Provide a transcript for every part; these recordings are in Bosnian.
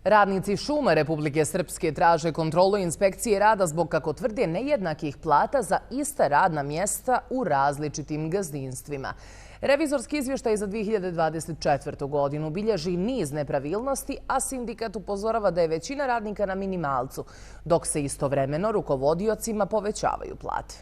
Radnici šuma Republike Srpske traže kontrolu inspekcije rada zbog, kako tvrde, nejednakih plata za ista radna mjesta u različitim gazdinstvima. Revizorski izvještaj za 2024. godinu bilježi niz nepravilnosti, a sindikat upozorava da je većina radnika na minimalcu, dok se istovremeno rukovodiocima povećavaju plate.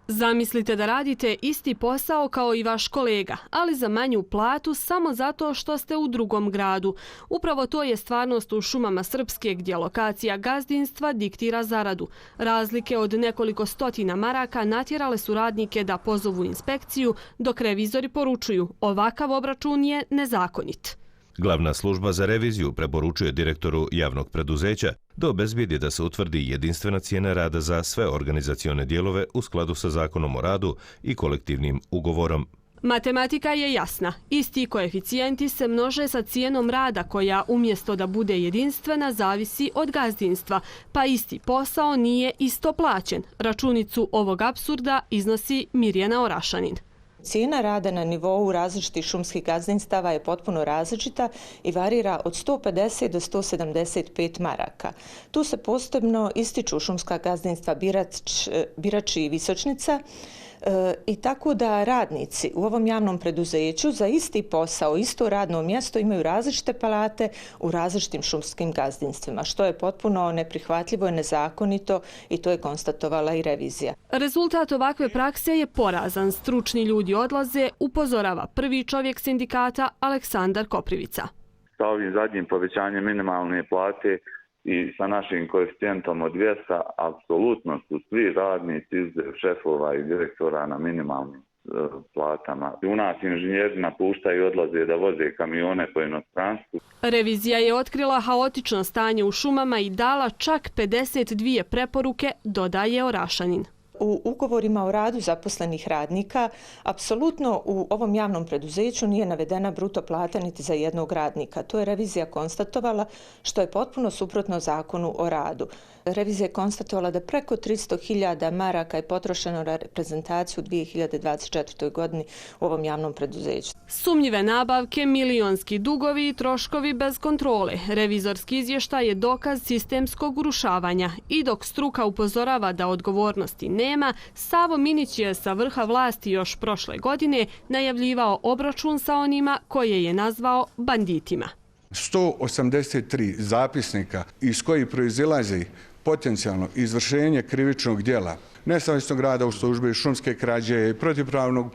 Zamislite da radite isti posao kao i vaš kolega, ali za manju platu samo zato što ste u drugom gradu. Upravo to je stvarnost u šumama Srpske, gdje lokacija gazdinstva diktira zaradu. Razlike od nekoliko stotina maraka natjerale su radnike da pozovu inspekciju, dok revizori poručuju ovakav obračun je nezakonit. Glavna služba za reviziju preporučuje direktoru javnog preduzeća da obezbijedi da se utvrdi jedinstvena cijena rada za sve organizacione dijelove u skladu sa Zakonom o radu i kolektivnim ugovorom. Matematika je jasna. Isti koeficijenti se množe sa cijenom rada koja umjesto da bude jedinstvena zavisi od gazdinstva, pa isti posao nije isto plaćen. Računicu ovog apsurda iznosi Mirjana Orašanin. Cijena rada na nivou različitih šumskih gazdinstava je potpuno različita i varira od 150 do 175 maraka. Tu se posebno ističu šumska gazdinstva Birač i Visočnica, i tako da radnici u ovom javnom preduzeću za isti posao, isto radno mjesto imaju različite plate u različitim šumskim gazdinstvima, što je potpuno neprihvatljivo i nezakonito i to je konstatovala i revizija. Rezultat ovakve prakse je porazan. Stručni ljudi odlaze, upozorava prvi čovjek sindikata Aleksandar Koprivica. Sa ovim zadnjim povećanjem minimalne plate i sa našim koeficijentom od 200, apsolutno su svi radnici između šefova i direktora na minimalnim platama. U nas inženjeri napuštaju i odlaze da voze kamione po inostranstvu. Revizija je otkrila haotično stanje u šumama i dala čak 52 preporuke, dodaje Orašanin. U ugovorima o radu zaposlenih radnika apsolutno u ovom javnom preduzeću nije navedena bruto plata niti za jednog radnika. To je revizija konstatovala, što je potpuno suprotno Zakonu o radu. Revizija je konstatovala da preko 300.000 maraka je potrošeno na reprezentaciju u 2024. godini u ovom javnom preduzeću. Sumnjive nabavke, milionski dugovi i troškovi bez kontrole. Revizorski izvještaj je dokaz sistemskog urušavanja. I dok struka upozorava da odgovornosti nema, Savo Minić je sa vrha vlasti još prošle godine najavljivao obračun sa onima koje je nazvao banditima. 183 zapisnika iz kojih proizilazi potencijalno izvršenje krivičnog djela, nesavjesnog rada u službi, šumske krađe i protivpravnog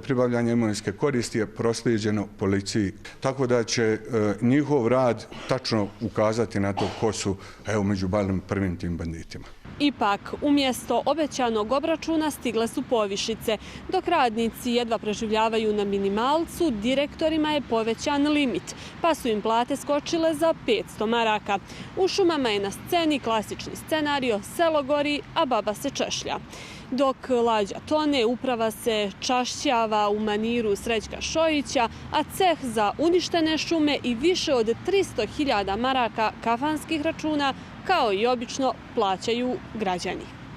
pribavljanja imovinske koristi je proslijeđeno policiji. Tako da će njihov rad tačno ukazati na to ko su među prvim tim banditima. Ipak, umjesto obećanog obračuna stigle su povišice. Dok radnici jedva preživljavaju na minimalcu, direktorima je povećan limit, pa su im plate skočile za 500 maraka. U šumama je na sceni klasični scenario, selo gori, a baba se češlja. Dok lađa tone, uprava se čašćava u maniru Srećka Šojića, a ceh za uništene šume i više od 300.000 maraka kafanskih računa, kao i obično, plaćaju građani.